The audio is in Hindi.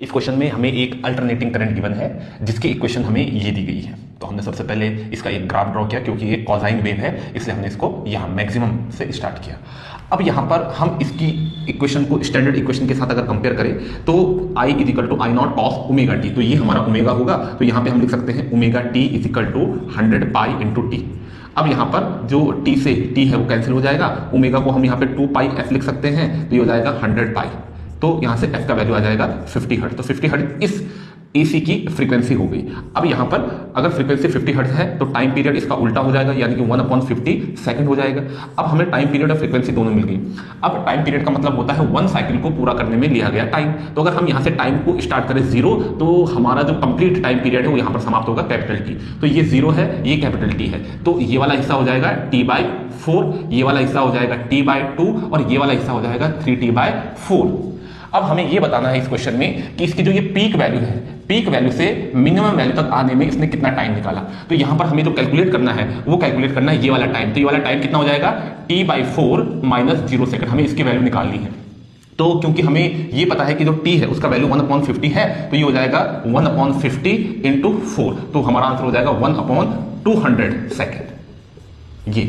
इस क्वेश्चन में हमें एक अल्टरनेटिंग करंट गिवन है जिसकी इक्वेशन हमें ये दी गई है। तो हमने सबसे पहले इसका एक ग्राफ ड्रॉ किया क्योंकि ये कॉसाइन वेव है, इसलिए हमने इसको यहाँ मैक्सिमम से स्टार्ट किया। अब यहाँ पर हम इसकी इक्वेशन को स्टैंडर्ड इक्वेशन के साथ अगर कंपेयर करें तो I equal to I naught cos omega T, तो ये हमारा ओमेगा होगा। तो यहाँ पे हम लिख सकते हैं omega T equal to 100 pi into T. अब यहाँ पर जो t से t है वो कैंसिल हो जाएगा, ओमेगा को हम यहाँ पे 2 पाई f लिख सकते हैं, तो ये हो जाएगा 100 पाई। तो यहाँ से f का वैल्यू आ जाएगा 50 हर्ट्ज। तो 50 हर्ट्ज इस AC की फ्रीक्वेंसी हो गई। अब यहाँ पर अगर फ्रीक्वेंसी 50 हर्ट्ज है तो टाइम पीरियड इसका उल्टा हो जाएगा, यानी कि 1/50 सेकंड हो जाएगा। अब हमें टाइम पीरियड और फ्रीक्वेंसी दोनों मिल गई। अब टाइम पीरियड का मतलब होता है 1 साइकिल को पूरा करने में लिया गया टाइम। तो अगर हम यहाँ से टाइम को स्टार्ट करें 0, तो हमारा जो कंप्लीट टाइम पीरियड है वो यहाँ पर समाप्त होगा कैपिटल T। तो ये 0 है, ये कैपिटल T है, तो ये वाला हिस्सा हो जाएगा T/4, ये वाला हिस्सा हो जाएगा T/2 और ये वाला हिस्सा हो जाएगा 3T/4। अब हमें ये बताना है इस क्वेश्चन में कि इसकी जो ये पीक वैल्यू है, पीक वैल्यू से मिनिमम वैल्यू तक आने में इसने कितना टाइम निकाला। तो यहां पर हमें जो कैलकुलेट करना है वो कैलकुलेट करना है ये वाला टाइम। तो ये वाला टाइम कितना हो जाएगा T/4 माइनस 0 सेकंड, हमें इसकी वैल्यू निकालनी है। तो क्योंकि हमें ये पता है कि जो t है उसका वैल्यू 1/50 है, तो ये हो जाएगा 1/50 इंटू 4, तो हमारा आंसर हो जाएगा 1/200 सेकेंड। ये